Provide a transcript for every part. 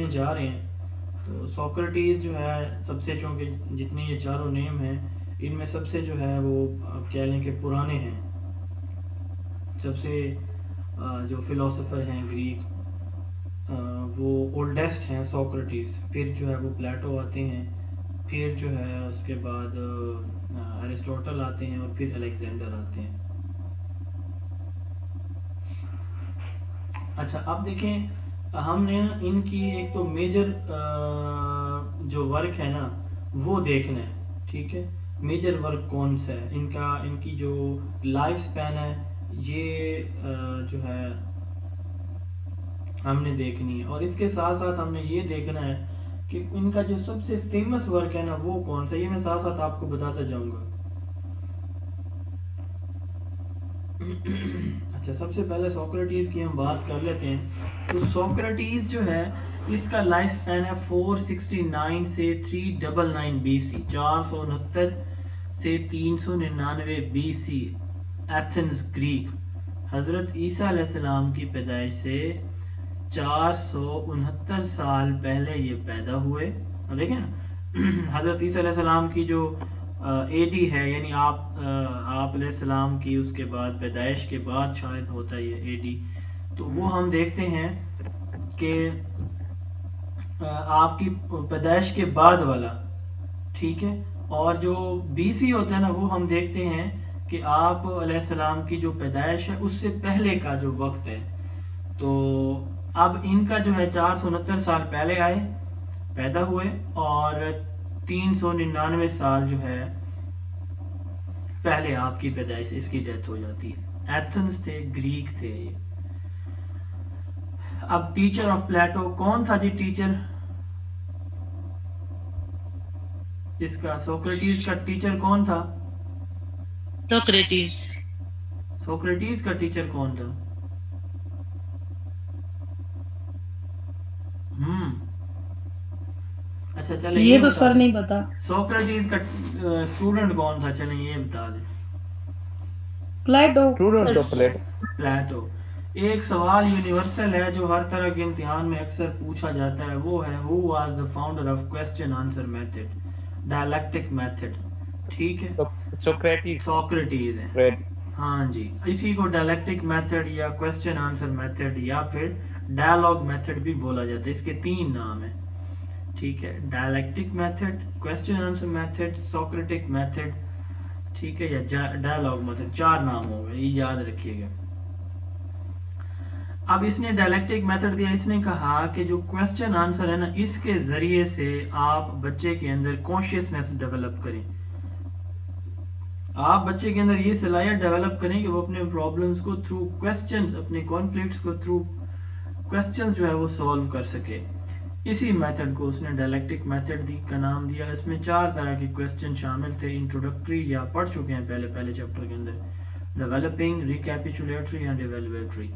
جا رہے ہیں تو سوکریٹیز جو ہے سب سے، چونکہ جتنے یہ چاروں نیم ہیں ان میں سب سے جو ہے وہ آپ کہہ لیں کہ پرانے ہیں، سب سے جو فلاسفر ہیں گریک وہ اولڈسٹ ہیں سوکریٹیز، پھر جو ہے وہ پلیٹو آتے ہیں، پھر جو ہے اس کے بعد ایرسٹوٹل آتے ہیں، اور پھر الیگزینڈر آتے ہیں۔ اچھا اب دیکھیں، ہم نے نا ان کی ایک تو میجر جو ورک ہے نا وہ دیکھنا ہے، ٹھیک ہے، میجر ورک کون سا ہے ان کا، ان کی جو لائف سپین ہے یہ جو ہے ہم نے دیکھنی ہے، اور اس کے ساتھ ساتھ ہم نے یہ دیکھنا ہے کہ ان کا جو سب سے فیمس ورک ہے نا وہ کون سا، یہ میں ساتھ ساتھ آپ کو بتاتا جاؤں گا۔ اچھا سب سے پہلے سوکریٹیز کی ہم بات کر لیتے ہیں، تو سوکریٹیز جو ہے اس کا لائف سپین ہے 469 سے 399 بی سی، 469 سے 399 بی سی، ایتھنز گریک۔ حضرت عیسیٰ علیہ السلام کی پیدائش سے 469 سال پہلے یہ پیدا ہوئے۔ دیکھیں نا حضرت عیسیٰ علیہ السلام کی جو اے ڈی ہے، یعنی آپ علیہ السلام کی اس کے بعد پیدائش کے بعد شاید ہوتا ہے یہ اے ڈی، تو وہ ہم دیکھتے ہیں کہ آپ کی پیدائش کے بعد والا، ٹھیک ہے، اور جو بی سی ہوتا ہے نا وہ ہم دیکھتے ہیں کہ آپ علیہ السلام کی جو پیدائش ہے اس سے پہلے کا جو وقت ہے۔ تو اب ان کا جو ہے 469 سال پہلے آئے، پیدا ہوئے، اور 399 سال جو ہے پہلے آپ کی پیدائش اس کی ڈیتھ ہو جاتی ہے۔ ایتھنز تھے، گریک تھے یہ۔ اب ٹیچر آف پلیٹو کون تھا جی ٹیچر اس کا؟ سوکریٹیز کا ٹیچر کون تھا؟ سوکریٹیز۔ سوکریٹیز کا ٹیچر کون تھا؟ اچھا چلیں یہ یہ تو بتا سر دیں، نہیں پتا۔ سوکریٹیز کا اسٹوڈنٹ کون تھا؟ چلیں یہ بتا دیں۔ Plato. Student of Plato. Plato. ایک سوال یونیورسل ہے جو ہر طرح کے امتحان میں اکثر پوچھا جاتا ہے، وہ ہے who was the founder of question answer method, dialectic method, ٹھیک ہے، سوکریٹس۔ سوکریٹیز ہے۔ ہاں جی، اسی کو ڈائلیکٹک میتھڈ یا کوسچن آنسر میتھڈ یا پھر ڈائلاگ میتھڈ بھی بولا جاتا ہے، اس کے 3 نام ہیں، ٹھیک ہے، dialectic method, question answer method, Socratic method, ٹھیک ہے، یا ڈائلاگ میتھڈ، 4 نام ہو گئے، یہ یاد رکھیے گا۔ اب اس نے ڈائلیکٹک میتھڈ دیا، اس نے کہا کہ جو کوسچن آنسر ہے نا اس کے ذریعے سے آپ بچے کے اندر کانشیسنیس ڈیولپ کریں، آپ بچے کے اندر یہ صلاحیت ڈیولپ کریں کہ وہ اپنے پرابلمس کو تھرو کوسچنز، اپنے کانفلکٹس کو تھرو کوسچنز جو ہے وہ سولو کر سکے۔ اسی میتھڈ کو اس نے ڈائلیکٹک میتھڈ کا نام دیا۔ اس میں 4 طرح کے کوسچن شامل تھے، انٹروڈکٹری یا پڑھ چکے ہیں پہلے چیپٹر کے اندر، developing, recapitulatory and evaluatory,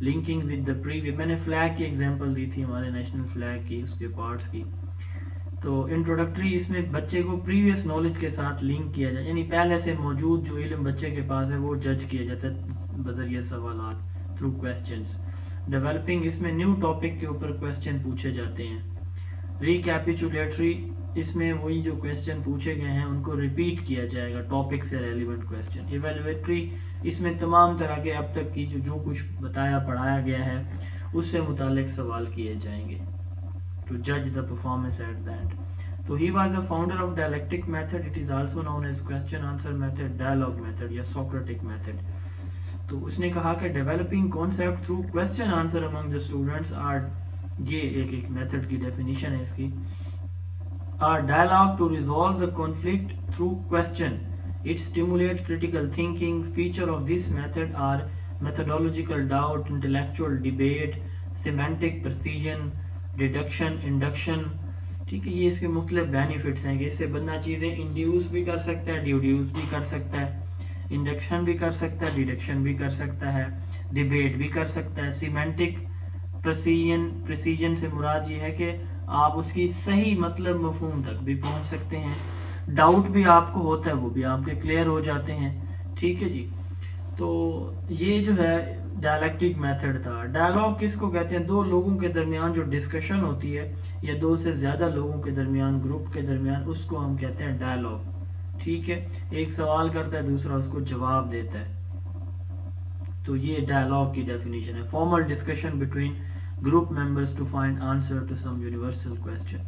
linking with the previous, میں نے فلیگ کی ایگزامپل دی تھی، ہمارے نیشنل فلیگ کی، اس کے پارٹس کی۔ تو انٹروڈکٹری، اس میں بچے کو پریویس نالج کے ساتھ لنک کیا جائے، یعنی پہلے سے موجود جو علم بچے کے پاس ہے وہ جج کیا جاتا ہے بذریعہ سوالات، تھرو کوسچنز۔ ڈیولپنگ، اس میں نیو ٹاپک کے اوپر کوسچن پوچھے جاتے ہیں۔ ریکیپیچولیٹری، اس میں وہی جو کوسچن پوچھے گئے ہیں ان کو ریپیٹ کیا جائے گا، ٹاپک سے ریلیونٹ کوسچن۔ ایویلویٹری، اس میں تمام طرح کے اب تک کی جو کچھ بتایا پڑھایا گیا ہے اس سے متعلق سوال کیے جائیں گے، to judge the performance at that. So he was the founder of dialectic method. It is also known as question answer method, dialogue method یا Socratic method. تو اس نے کہا کہ developing concept through question answer among the students are، یہ ایک method کی definition ہے اس کی، are dialogue to resolve the conflict through question. It stimulates critical thinking. Feature of this method are methodological doubt, intellectual debate, semantic precision, deduction, induction, ٹھیک ہے، یہ اس کے مختلف بینیفٹس ہیں کہ اس سے بندہ چیزیں انڈیوس بھی کر سکتا ہے، ڈیوڈیوس بھی کر سکتا ہے، انڈکشن بھی کر سکتا ہے، ڈیڈکشن بھی کر سکتا ہے، ڈیبیٹ بھی کر سکتا ہے۔ سیمینٹک پریسیجن سے مراد یہ ہے کہ آپ اس کی صحیح مطلب مفہوم تک بھی پہنچ سکتے ہیں، ڈاؤٹ بھی آپ کو ہوتا ہے وہ بھی آپ کے کلیئر ہو جاتے ہیں، ٹھیک ہے جی۔ تو یہ جو ہے ڈائلیکٹک میتھڈ تھا. ڈائلاگ کس کو کہتے ہیں؟ دو لوگوں کے درمیان جو ڈسکشن ہوتی ہے یا دو سے زیادہ لوگوں کے درمیان، گروپ کے درمیان، اس کو ہم کہتے ہیں ڈائلاگ. ٹھیک ہے، ایک سوال کرتا ہے دوسرا اس کو جواب دیتا ہے، تو یہ ڈائلاگ کی ڈیفینیشن ہے. Formal discussion between group members to find answer to some universal question.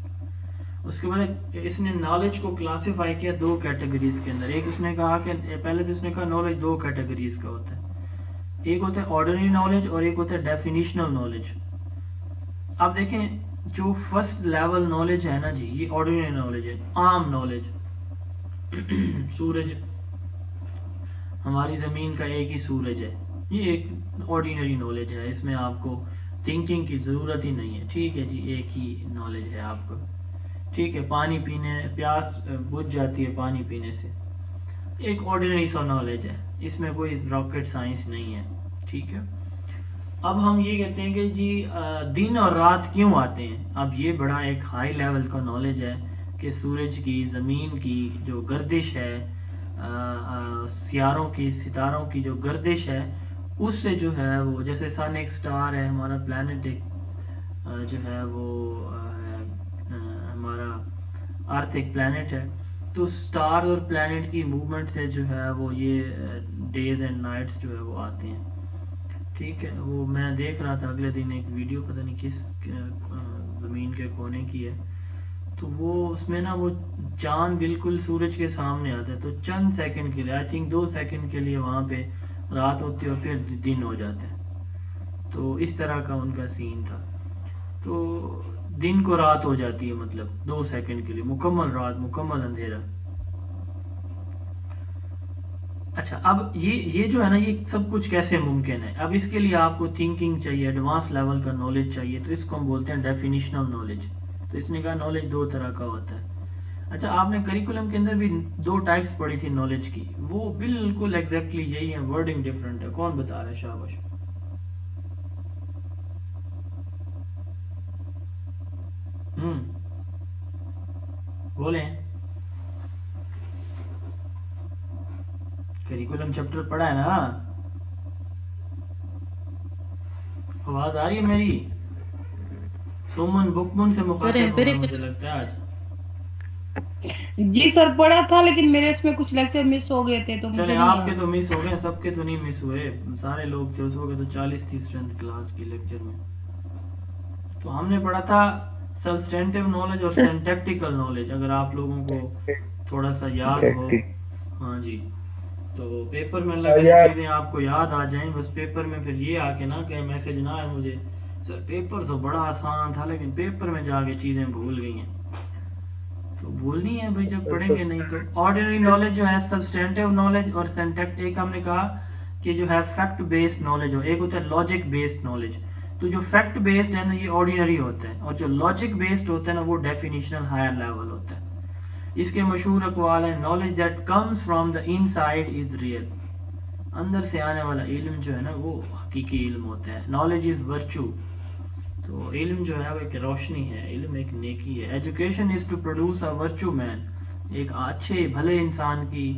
اس کے بعد اس نے نالج کو کلاسیفائی کیا دو کیٹیگریز کے اندر. ایک اس نے کہا کہ پہلے تو اس نے کہا نالج دو کیٹیگریز کا ہوتا ہے، ایک ہوتا ہے آرڈنری نالج اور ایک ہوتا ہے ڈیفینیشنل نالج. اب دیکھیں جو فرسٹ لیول نالج ہے نا جی، یہ آرڈنری نالج ہے، عام نالج. سورج، ہماری زمین کا ایک ہی سورج ہے، یہ ایک آرڈینری نالج ہے، اس میں آپ کو تھنکنگ کی ضرورت ہی نہیں ہے. ٹھیک ہے جی، ایک ہی نالج ہے آپ کو. ٹھیک ہے، پانی پینے، پیاس بجھ جاتی ہے پانی پینے سے، ایک آرڈینری سا نالج ہے، اس میں کوئی راکٹ سائنس نہیں ہے. ٹھیک ہے، اب ہم یہ کہتے ہیں کہ جی دن اور رات کیوں آتے ہیں. اب یہ بڑا ایک ہائی لیول کا نالج ہے کہ سورج کی، زمین کی جو گردش ہے، سیاروں کی، ستاروں کی جو گردش ہے، اس سے جو ہے وہ جیسے سن ایک سٹار ہے، ہمارا پلانٹ ایک جو ہے وہ ہمارا ارتھ ایک پلانٹ ہے، تو سٹار اور پلانٹ کی موومنٹ سے جو ہے وہ یہ ڈیز اینڈ نائٹس جو ہے وہ آتے ہیں. ٹھیک ہے، وہ میں دیکھ رہا تھا اگلے دن ایک ویڈیو، پتہ نہیں کس زمین کے کونے کی ہے، تو وہ اس میں نا وہ چاند بالکل سورج کے سامنے آتا ہے، تو چند سیکنڈ کے لیے، آئی تھنک 2 سیکنڈ کے لیے وہاں پہ رات ہوتی ہے اور پھر دن ہو جاتا ہے. تو اس طرح کا ان کا سین تھا. تو دن کو رات ہو جاتی ہے، مطلب 2 سیکنڈ کے لیے مکمل رات، مکمل اندھیرا. اچھا، اب یہ جو ہے نا، یہ سب کچھ کیسے ممکن ہے؟ اب اس کے لیے آپ کو تھنکنگ چاہیے، ایڈوانس لیول کا نالج چاہیے، تو اس کو ہم بولتے ہیں ڈیفینیشنل نالج. تو اس نے کہا نالج 2 طرح کا ہوتا ہے. اچھا، آپ نے کریکولم کے اندر بھی 2 ٹائپس پڑھی تھی نالج کی، وہ بالکل ایگزیکٹلی یہی ہے، ورڈنگ ڈفرینٹ ہے. کون بتا رہا ہے؟ شاباش. بولیں. کریکولم چیپٹر پڑھا ہے نا؟ آواز آ رہی ہے میری؟ سومن بکمن سے مخاطب ہونا مجھے لگتا ہے آج. جی سر پڑھا تھا، لیکن میرے اس میں کچھ لیکچر مس ہو گئے تھے تو مجھے چلے، نہیں آپ کے یاد. تو مس ہو گئے، سب کے تو نہیں مس ہوئے، سارے لوگ تھے اس وقت تو 40 تھی اسٹرینتھ کلاس کی لیکچر میں. تو ہم نے پڑھا تھا سبسٹینٹیو نالج اور سینٹیکٹیکل نالج، اگر آپ لوگوں کو تھوڑا سا یاد ہو. ہاں جی، تو پیپر میں اللہ کرے چیزیں آپ کو یاد آ جائیں، بس پیپر میں پھر یہ آ کے نا کہ میسج نہ آئے مجھے سر پیپر تو بڑا آسان تھا لیکن پیپر میں جا کے چیزیں بھول گئی ہیں. تو بھولنی ہے بھائی جب پڑھیں گے نہیں تو. آرڈینری نالج جو ہے سبسٹینٹیو نالج اور ایک ہم نے کہا کہ جو ہے فیکٹ بیسڈ نالج ہو، ایک ہوتا ہے لاجک بیسڈ نالج. تو جو فیکٹ بیسڈ ہے نا یہ آرڈینری ہوتا ہے، اور جو لاجک بیسڈ ہوتا ہے نا وہ ڈیفینیشنل ہائر لیول ہوتا ہے. اس کے مشہور اقوال ہیں، knowledge that comes from the inside is real. اندر سے آنے والا علم جو ہے نا وہ حقیقی علم ہوتا ہے. نالج از ورچو، تو علم جو ہے وہ ایک روشنی ہے، علم ایک نیکی ہے. Education is to produce a virtue man, ایک اچھے بھلے انسان کی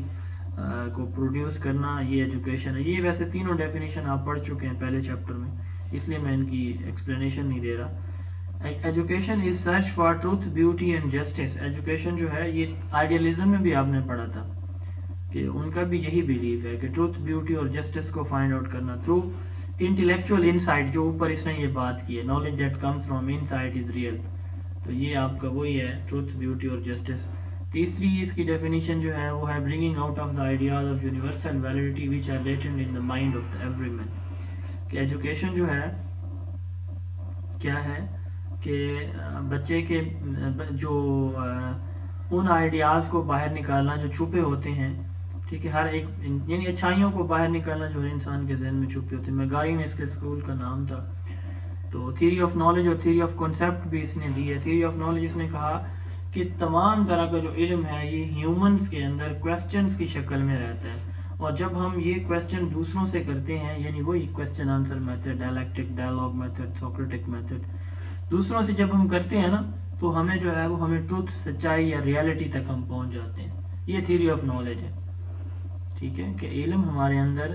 کو پروڈیوس کرنا، یہ ایجوکیشن ہے. یہ ویسے تینوں ڈیفینیشن آپ پڑھ چکے ہیں پہلے چیپٹر میں، اس لیے میں ان کی ایکسپلینیشن نہیں دے رہا. Education is search for truth, beauty and justice. Education جو ہے یہ آئیڈیالزم میں بھی آپ نے پڑھا تھا کہ ان کا بھی یہی بیلیف ہے کہ ٹروتھ، بیوٹی اور جسٹس کو فائنڈ آؤٹ کرنا تھرو انٹلیکچوئل انسائٹ، جو اوپر اس نے یہ بات کی ہے، knowledge that comes from insight is real. تو یہ آپ کا وہی ہے، ٹروتھ، بیوٹی اور جسٹس. تیسری اس کی ڈیفینیشن جو ہے وہ ہے bringing out of the ideas of universal validity which are latent in the mind of the every man. کہ ایجوکیشن جو ہے کیا ہے کہ بچے کے جو ان آئیڈیاز کو باہر نکالنا جو چھپے ہوتے ہیں، ٹھیک ہے، ہر ایک یعنی اچھائیوں کو باہر نکالنا جو ہر انسان کے ذہن میں چھپے ہوتے ہیں. میگاری نے اس کے اسکول کا نام تھا. تو تھیوری آف نالج اور تھیوری آف کنسیپٹ بھی اس نے دی ہے. تھیوری آف نالج اس نے کہا کہ تمام طرح کا جو علم ہے یہ ہیومنز کے اندر کویسچنز کی شکل میں رہتا ہے، اور جب ہم یہ کویسچن دوسروں سے کرتے ہیں، یعنی وہی question answer method, dialectic, dialogue method, Socratic method, دوسروں سے جب ہم کرتے ہیں نا تو ہمیں جو ہے وہ ہمیں ٹروتھ، سچائی یا ریالٹی تک ہم پہنچ جاتے ہیں. یہ تھیوری آف نالج ہے. ٹھیک ہے، کہ علم ہمارے اندر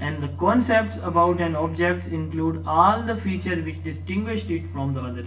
and the concepts about an object include all the features which distinguished it from the others।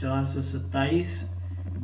427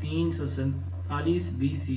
347 BC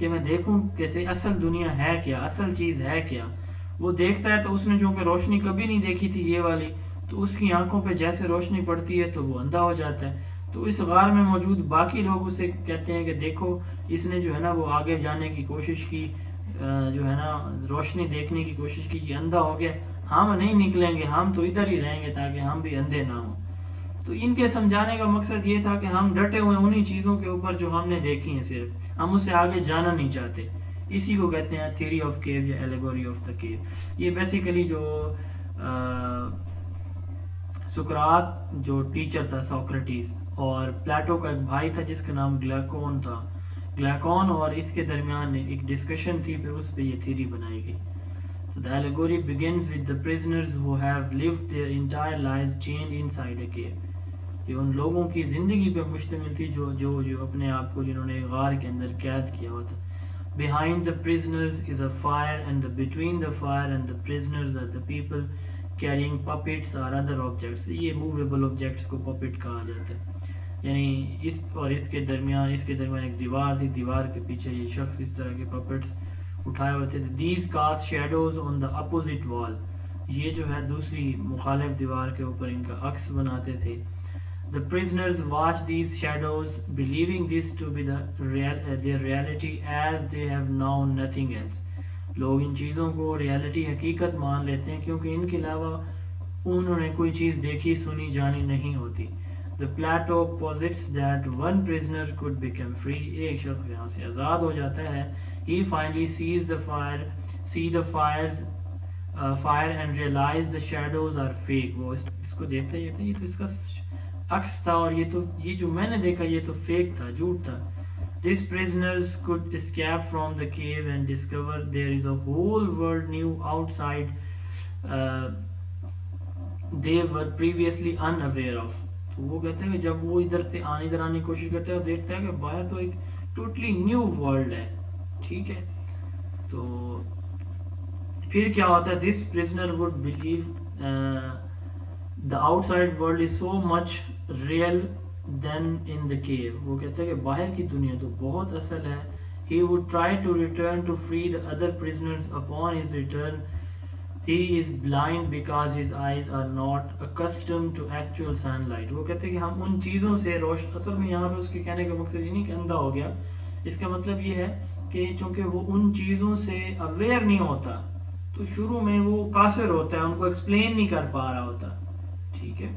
کہ میں دیکھوں کیسے اصل دنیا ہے کیا, اصل چیز ہے کیا. وہ دیکھتا ہے تو اس نے چونکہ روشنی کبھی نہیں دیکھی تھی یہ والی, تو اس کی آنکھوں پہ جیسے روشنی پڑتی ہے تو وہ اندھا ہو جاتا ہے. تو اس غار میں موجود باقی لوگ اسے کہتے ہیں کہ دیکھو اس نے جو ہے نا وہ آگے جانے کی کوشش کی, جو ہے نا روشنی دیکھنے کی کوشش کی, یہ اندھا ہو گیا, ہم نہیں نکلیں گے, ہم تو ادھر ہی رہیں گے تاکہ ہم بھی اندھے نہ ہوں. تو ان کے سمجھانے کا مقصد یہ تھا کہ ہم ڈٹے ہوئے انہی چیزوں کے اوپر جو ہم نے دیکھی ہیں, صرف ہم اس سے آگے جانا نہیں چاہتے. اسی کو کہتے ہیں تھیوری آف کیو یا ایلیگوری آف دا کیو. یہ بیسیکلی جو سقراط جو ٹیچر تھا سوکریٹیز, اور پلیٹو کا ایک بھائی تھا جس کا نام گلیکون تھا, گلیکون اور اس کے درمیان ایک ڈسکشن تھی, پھر اس پہ یہ تھیوری بنائی گئی. So the allegory begins with the prisoners who have lived their entire lives chained inside a cave. یہ ان لوگوں کی زندگی پہ مشتمل تھی جو اپنے آپ کو جنہوں نے غار کے اندر قید کیا ہوا تھا. Behind the prisoners is a fire, and between the fire and the prisoners are the people carrying puppets or other objects. یہ movable objects کو puppet کہا جاتا ہے, یعنی اس اور اس کے درمیان ایک دیوار تھی, دیوار کے پیچھے یہ شخص اس طرح کے puppets اٹھائے ہوئے تھے. These cast shadows on the opposite wall. یہ جو ہے دوسری مخالف دیوار کے اوپر ان کا عکس بناتے تھے. The prisoners watch these shadows, believing this to be their reality, as they have known nothing else. لوگ ان چیزوں کو ریالٹی حقیقت مان لیتے ہیں کیونکہ ان کے علاوہ انہوں نے کوئی چیز دیکھی سنی جانی نہیں ہوتی. The Plato posits that one prisoner could become free. ایک شخص یہاں سے آزاد ہو جاتا ہے. He finally sees the fire and realize the shadows are fake. وہ اس کو دیکھتا ہے, یہ تو اس کا عکس تھا, اور یہ جو میں نے دیکھا یہ تو فیک تھا, جھوٹ تھا. These prisoners could escape from the cave and discover there is a whole world new outside they were previously unaware of. تو وہ کہتے ہیں کہ جب وہ ادھر آنے کی کوشش کرتے ہیں اور دیکھتے ہیں کہ باہر تو ایک ٹوٹلی نیو ورلڈ ہے. ٹھیک ہے, تو پھر کیا ہوتا ہے, دس پرزنر وڈ بلیو the outside world is so much real than in the cave. وہ کہتے ہیں کہ باہر کی دنیا تو بہت اصل ہے. He would try to return to free the other prisoners. Upon his return he is blind because his eyes are not accustomed to actual sunlight. وہ کہتے ہیں کہ ہم ان چیزوں سے اصل میں یہاں پہ اس کے کہنے کا مقصد یہ نہیں کہ اندھا ہو گیا, اس کا مطلب یہ ہے کہ چونکہ وہ ان چیزوں سے اویئر نہیں ہوتا تو شروع میں وہ قاصر ہوتا ہے, ان کو ایکسپلین نہیں کر پا رہا ہوتا. ٹھیک ہے.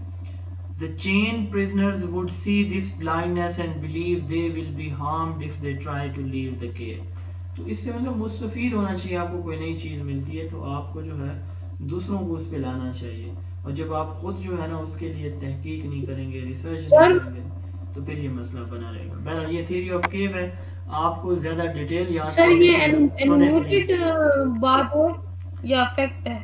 The chained prisoners would see this blindness and believe they will be harmed if they try to leave the cave. تو اس سے مطلب مستفید ہونا چاہیے. آپ کو کوئی نئی چیز ملتی ہے تو آپ کو جو ہے دوسروں کو اس پہ لانا چاہیے, اور جب آپ خود جو ہے نا اس کے لیے تحقیق نہیں کریں گے, ریسرچ نہیں کریں گے, تو پھر یہ مسئلہ بنا رہے گا. بہرحال یہ تھیوری آف کیو ہے. آپ کو زیادہ ڈیٹیل یاد سر یہ انویٹڈ بات ہے یا فیکٹ ہے؟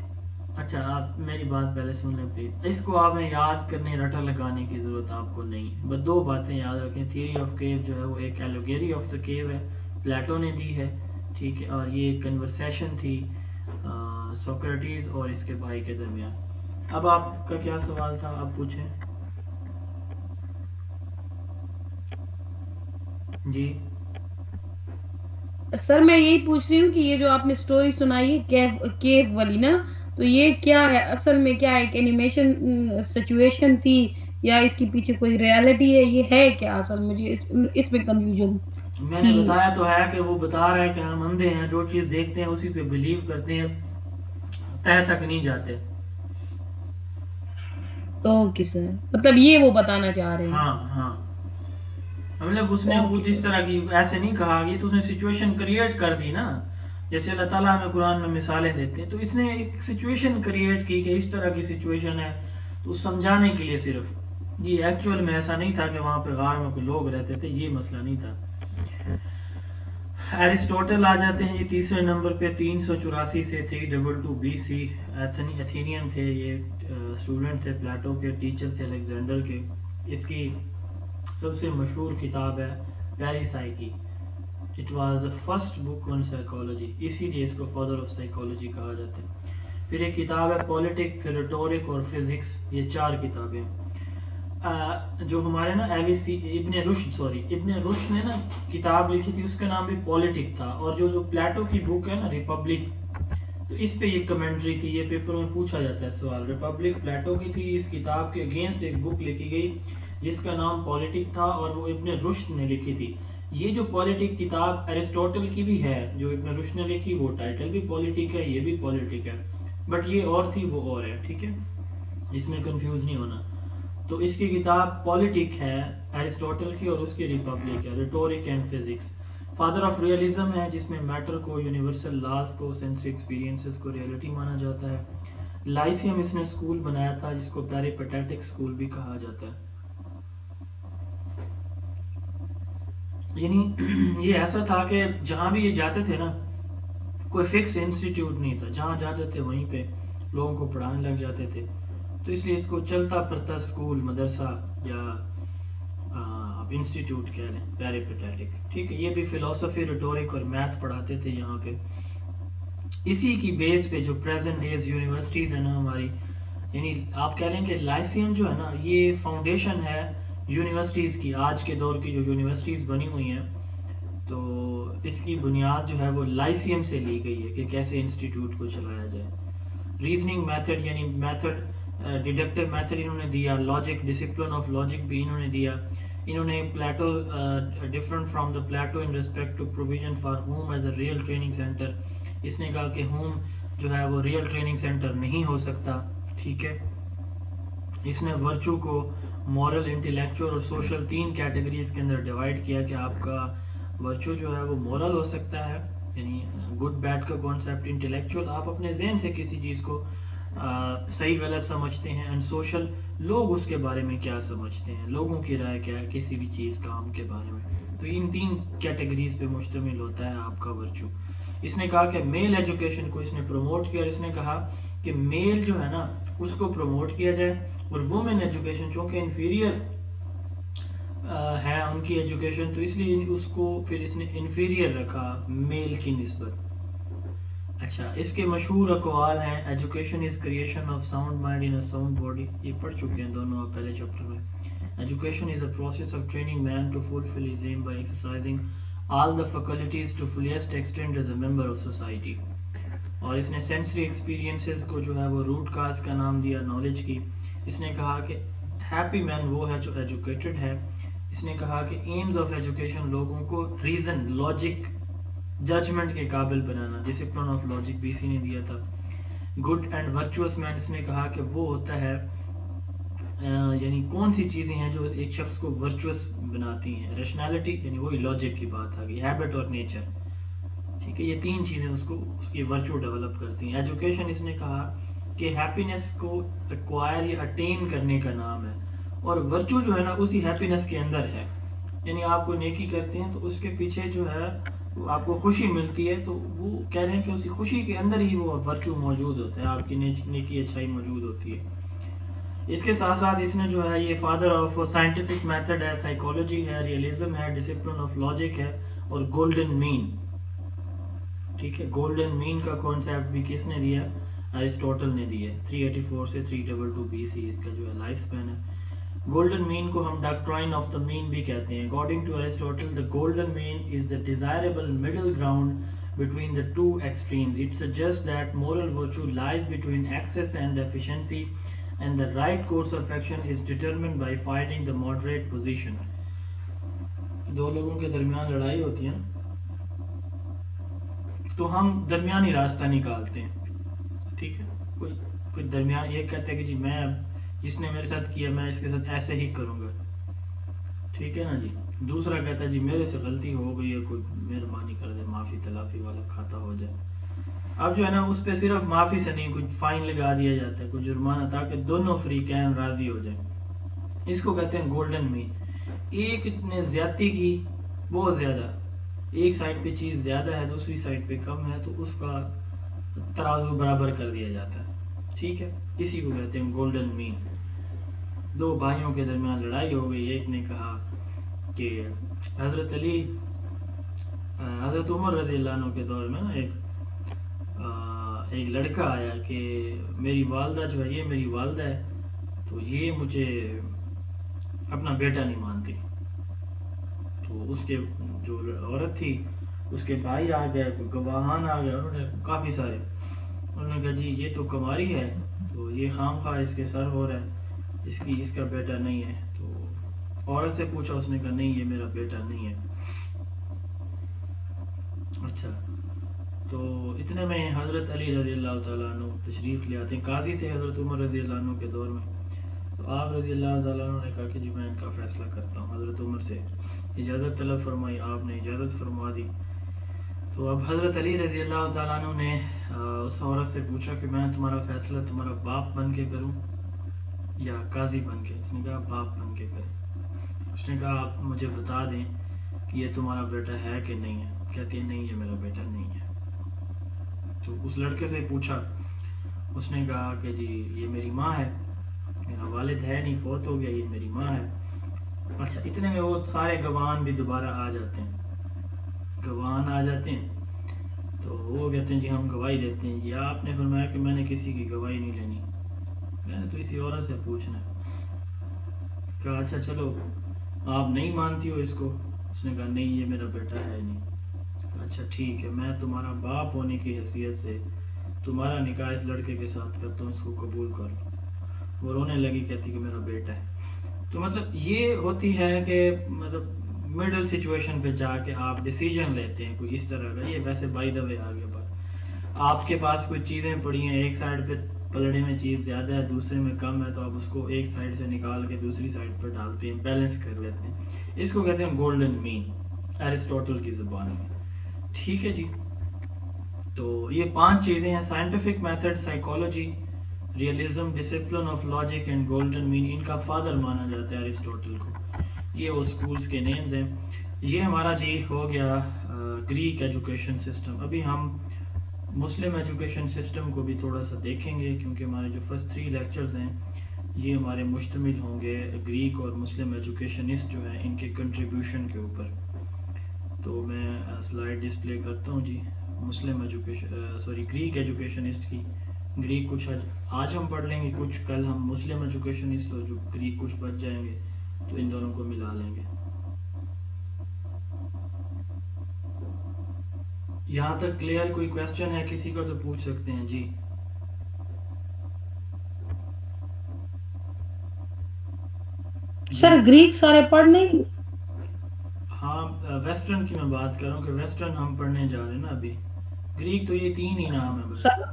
اچھا آپ میری بات پہلے سن لیں پلیز. اس کو آپ نے یاد کرنے رٹا لگانے کی ضرورت آپ کو نہیں, بس دو باتیں یاد رکھیں. تھیوری آف کیو جو ہے وہ ایک ایلیگوری آف دا کیو ہے, پلیٹو نے دی ہے. ٹھیک ہے, اور یہ ایک کنورسیشن تھی سوکریٹیز اور اس کے بھائی کے درمیان. اب آپ کا کیا سوال تھا, آپ پوچھیں. جی سر میں یہی پوچھ رہی ہوں کہ یہ جو آپ نے سٹوری سنائی ہے کیو والی نا, تو یہ کیا ہے اصل میں, کیا ایک اینیمیشن سچویشن تھی یا اس کے پیچھے کوئی ریالٹی ہے, یہ ہے کیا اصل؟ مجھے اس میں کنفیوژن. میں نے بتایا تو ہے کہ وہ بتا رہا ہے کہ ہم اندھے ہیں, جو چیز دیکھتے ہیں اسی پہ بلیو کرتے ہیں, تہ تک نہیں جاتے. تو سر مطلب یہ وہ بتانا چاہ رہے ہیں. ہاں مطلب اس نے خود اس طرح کی ایسے نہیں کہا, یہ تو اس نے سچویشن کریٹ کر دی نا, جیسے اللہ تعالیٰ ہمیں قرآن میں مثالیں دیتے ہیں, تو اس نے ایک سچویشن کریٹ کی کہ اس طرح کی سچویشن ہے, تو سمجھانے کے لیے صرف. یہ ایکچوئل میں ایسا نہیں تھا کہ وہاں پہ غار میں کوئی لوگ رہتے تھے, یہ مسئلہ نہیں تھا. ایرسٹوٹل آ جاتے ہیں یہ تیسرے نمبر پہ 384 سے 322 BC. ایتھینین تھے, یہ اسٹوڈنٹ تھے پلیٹو کے, ٹیچر تھے الیگزینڈر کے. اس کی سب سے مشہور کتاب ہے Peri Psyche. It was the first book on psychology, اسی لیے اس کو فادر آف سائیکالوجی کہا جاتا ہے. پھر ایک کتاب ہے پولیٹک, ریٹورک اور فزکس. یہ 4 کتابیں. جو ہمارے نا ابن رشد نے نا کتاب لکھی تھی، اس کا نام بھی پولیٹک تھا. اور جو پلیٹو کی بک ہے نا ریپبلک، تو اس پہ یہ کمنٹری تھی، یہ پیپر میں پوچھا جاتا ہے سوال. ریپبلک پلیٹو کی تھی. اس کتاب کے اگینسٹ ایک بک لکھی گئی جس کا نام پولیٹک تھا، اور وہ ابن رشد نے لکھی تھی. یہ جو پولیٹک کتاب ایرسٹوٹل کی بھی ہے، جو ابن رشد نے لکھی، وہ ٹائٹل بھی پولیٹک ہے، یہ بھی پولیٹک ہے، بٹ یہ اور تھی، وہ اور ہے. ٹھیک ہے، اس میں کنفیوز نہیں ہونا. تو اس کی کتاب پولیٹک ہے ایرسٹوٹل کی، اور اس کی ریپبلک ہے، rhetoric and physics. Father of realism ہے، جس میں میٹر کو، یونیورسل لاز کو، سینسری ایکسپیرینسز کو ریئلٹی مانا جاتا ہے. لائسیم اس نے اسکول بنایا تھا، جس کو پیریپیٹیٹک اسکول بھی کہا جاتا ہے. یعنی یہ ایسا تھا کہ جہاں بھی یہ جاتے تھے نا، کوئی فکس انسٹیٹیوٹ نہیں تھا، جہاں جاتے تھے وہیں پہ لوگوں کو پڑھانے لگ جاتے تھے. تو اس لیے اس کو چلتا پھرتا اسکول، مدرسہ یا آپ انسٹیٹیوٹ کہہ لیں، پیریپیٹیٹک. ٹھیک ہے، یہ بھی فلسفی، ریٹورک اور میتھ پڑھاتے تھے یہاں پہ. اسی کی بیس پہ جو پریزنٹ ڈیز یونیورسٹیز ہیں نا ہماری، یعنی آپ کہہ لیں کہ لائسیم جو ہے نا، یہ فاؤنڈیشن ہے یونیورسٹیز کی. آج کے دور کی جو یونیورسٹیز بنی ہوئی ہیں، تو اس کی بنیاد جو ہے وہ لائسیم سے لی گئی ہے کہ کیسے انسٹیٹیوٹ کو چلایا جائے. ریزننگ میتھڈ، یعنی میتھڈ، ڈیڈکٹیو میتھڈ انہوں نے دیا. لاجک، ڈسپلن آف لاجک بھی انہوں نے دیا. انہوں نے Plato, different from the Plato in respect to provision for home as a real training centre. اس نے کہا کہ ہوم جو ہے وہ ریئل ٹریننگ سینٹر نہیں ہو سکتا. ٹھیک ہے، اس نے ورچو کو مورل، انٹلیکچوئل اور سوشل 3 کیٹیگریز کے اندر ڈیوائڈ کیا کہ آپ کا ورچو جو ہے وہ مورل ہو سکتا ہے، یعنی گڈ بیڈ کا کانسیپٹ. انٹلیکچوئل، آپ اپنے ذہن سے کسی چیز کو صحیح غلط سمجھتے ہیں. اینڈ سوشل، لوگ اس کے بارے میں کیا سمجھتے ہیں، لوگوں کی رائے کیا ہے کسی بھی چیز، کام کے بارے میں. تو ان 3 کیٹیگریز پہ مشتمل ہوتا ہے آپ کا ورچو. اس نے کہا کہ میل ایجوکیشن کو اس نے پروموٹ کیا، اور اس نے کہا کہ میل جو ہے نا اس کو پروموٹ کیا جائے، اور وومن ایجوکیشن چونکہ انفیریئر ہے ان کی ایجوکیشن، تو اس لیے اس کو پھر اس نے انفیریئر رکھا میل کی نسبت. اچھا، اس کے مشہور اقوال ہیں: education is creation of sound mind in a sound body. یہ پڑھ چکے ہیں دونوں آپ پہلے چیپٹر میں. Education is a process of training man to fulfil his aim by exercising all the faculties to fullest extent as a member of society. اور اس نے سینسری ایکسپیرینسز کو جو ہے وہ روٹ کاز کا نام دیا نالج کی. اس نے کہا کہ ہیپی مین وہ ہے جو ایجوکیٹڈ ہے. اس نے کہا کہ ایمز آف ایجوکیشن لوگوں کو ریزن، لاجک، ججمنٹ کے قابل بنانا. ڈسپلن آف لاجک بھی اسی نے دیا تھا. گڈ اینڈ ورچوئس مین، اس نے کہا کہ وہ ہوتا ہے یعنی کون سی چیزیں ہیں جو ایک شخص کو ورچوئس بناتی ہیں. ریشنالٹی، یعنی وہی لاجک کی بات آ گئی. ہیبٹ اور نیچر. ٹھیک ہے، یہ 3 چیزیں اس کی ورچو ڈیولپ کرتی ہیں. ایجوکیشن اس نے کہا کہ ہیپینس کو ایکوائر یا اٹین کرنے کا نام ہے، اور ورچو جو ہے نا اسی ہیپینس کے اندر ہے. یعنی آپ کو نیکی کرتے ہیں تو اس کے پیچھے جو ہے آپ کو خوشی ملتی ہے، تو وہ کہہ رہے ہیں کہ اسی خوشی کے اندر ہی وہ ورچو موجود ہوتا ہے، آپ کی نیکی اچھائی موجود ہوتی ہے. اس کے ساتھ ساتھ اس نے جو ہے یہ فادر آف سائنٹیفک میتھڈ ہے، سائیکالوجی ہے، ریئلزم ہے، ڈسپلن آف لاجک ہے، اور گولڈن مین. ٹھیک ہے، گولڈن مین کا کانسیپٹ بھی کس نے دیا؟ ایرسٹوٹل نے دیا. 384 سے 322 BC اس کا جو ہے لائف سپین ہے. گولڈن مین کو ہم ڈاکٹرائن آف دا مین بھی کہتے ہیں. According to Aristotle, the golden mean is the desirable middle ground between the two extremes. It suggests that moral virtue lies between excess and efficiency, and the right course of action is determined by finding the moderate position. دو لوگوں کے درمیان لڑائی ہوتی ہے تو ہم درمیانی راستہ نکالتے ہیں. ٹھیک ہے، کوئی درمیان، یہ کہتا ہے کہ جی میں جس نے میرے ساتھ کیا میں اس کے ساتھ ایسے ہی کروں گا. ٹھیک ہے نا جی. دوسرا کہتا ہے جی میرے سے غلطی ہو گئی ہے، کوئی مہربانی کر دے، معافی تلافی والا کھاتا ہو جائے. اب جو ہے نا اس پہ صرف معافی سے نہیں، کچھ فائن لگا دیا جاتا ہے، کوئی جرمانہ، تاکہ دونوں فریقین راضی ہو جائیں. اس کو کہتے ہیں گولڈن مین. ایک نے زیادتی کی، بہت زیادہ، ایک سائڈ پہ چیز زیادہ ہے، دوسری سائڈ پہ کم ہے، تو اس کا ترازو برابر کر دیا جاتا ہے. ٹھیک ہے، اسی کو کہتے ہیں گولڈن مین. دو بھائیوں کے درمیان لڑائی ہو گئی. ایک نے کہا کہ حضرت علی، حضرت عمر رضی اللہ عنہ کے دور میں نا ایک لڑکا آیا کہ میری والدہ جو ہے، یہ میری والدہ ہے، تو یہ مجھے اپنا بیٹا نہیں مانتی. تو اس کے جو عورت تھی اس کے بھائی آ گئے, گواہان آ گئے, انہوں نے کافی سارے, انہوں نے کہا جی یہ تو کماری ہے, تو یہ خام خواہ اس کے سر ہو رہا ہے, اس کا بیٹا نہیں ہے. تو عورت سے پوچھا, اس نے کہا نہیں یہ میرا بیٹا نہیں ہے. اچھا, تو اتنے میں حضرت علی رضی اللہ تعالیٰ عنہ تشریف لے آتے ہیں. قاضی تھے حضرت عمر رضی اللہ عنہ کے دور میں. تو آپ رضی اللہ تعالیٰ عنہ نے کہا کہ جی میں ان کا فیصلہ کرتا ہوں. حضرت عمر سے اجازت طلب فرمائی, آپ نے اجازت فرما دی. تو اب حضرت علی رضی اللہ تعالیٰ عنہ نے اس عورت سے پوچھا کہ میں تمہارا فیصلہ تمہارا باپ بن کے کروں یا قاضی بن کے؟ اس نے کہا باپ بن کے کریں. اس نے کہا آپ مجھے بتا دیں کہ یہ تمہارا بیٹا ہے کہ نہیں ہے. کہتی ہے نہیں یہ میرا بیٹا نہیں ہے. تو اس لڑکے سے پوچھا, اس نے کہا کہ جی یہ میری ماں ہے, میرا والد ہے نہیں, فوت ہو گیا, یہ میری ماں ہے. اچھا, اتنے میں وہ سارے گواہان بھی دوبارہ آ جاتے ہیں. گواہان آ جاتے ہیں تو وہ کہتے ہیں جی ہم گواہی دیتے ہیں. جی آپ نے فرمایا کہ میں نے کسی کی گواہی نہیں لینی, میں نے تو اسی عورت سے پوچھنا ہے. کہا اچھا چلو آپ نہیں مانتی ہو اس کو؟ اس نے کہا نہیں یہ میرا بیٹا ہے نہیں. اچھا ٹھیک ہے, میں تمہارا باپ ہونے کی حیثیت سے تمہارا نکاح اس لڑکے کے ساتھ کرتا ہوں, اس کو قبول کر لو. وہ رونے لگی, کہتی کہ میرا بیٹا ہے. تو مطلب یہ ہوتی ہے کہ مطلب مڈل سچویشن پہ جا کے آپ ڈیسیجن لیتے ہیں کوئی اس طرح کا. یہ ویسے بائی دا وے آگے بات, آپ کے پاس کوئی چیزیں پڑی ہیں, ایک سائڈ پہ پلڑے میں چیز زیادہ ہے, دوسرے میں کم ہے, تو آپ اس کو ایک سائڈ سے نکال کے دوسری سائڈ پہ ڈالتے ہیں, بیلنس کر لیتے ہیں. اس کو کہتے ہیں گولڈن مین, ایرسٹوٹل کی زبان میں. ٹھیک ہے جی, تو یہ 5 چیزیں ہیں: scientific method, psychology, realism, discipline of logic and golden mean. ان کا فادر مانا جاتا ہے ایرسٹوٹل کو. یہ وہ اسکولس کے نیمز ہیں. یہ ہمارا جی ہو گیا گریک ایجوکیشن سسٹم. ابھی ہم مسلم ایجوکیشن سسٹم کو بھی تھوڑا سا دیکھیں گے, کیونکہ ہمارے جو فرسٹ 3 لیکچرز ہیں یہ ہمارے مشتمل ہوں گے گریک اور مسلم ایجوکیشنسٹ جو ہیں ان کے کنٹریبیوشن کے اوپر. تو میں سلائیڈ ڈسپلے کرتا ہوں جی. مسلم گریک ایجوکیشنسٹ کی. گریک کچھ آج ہم پڑھ لیں گے, کچھ کل ہم مسلم ایجوکیشنسٹ, اور جو گریک کچھ بچ جائیں گے تو ان دونوں کو ملا لیں گے. یہاں تک کلیئر؟ کوئی کویسچن ہے کسی کا تو پوچھ سکتے ہیں جی. سر گریک سارے پڑھنے کی؟ ہاں ویسٹرن کی میں بات کر رہا ہوں کہ ویسٹرن ہم پڑھنے جا رہے ہیں نا ابھی. گریک تو یہ 3 ہی نام ہے بس. سر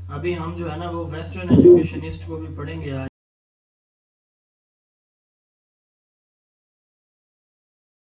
ابھی ہم جو ہے نا وہ ویسٹرن ایجوکیشنسٹ کو بھی پڑھیں گے آج.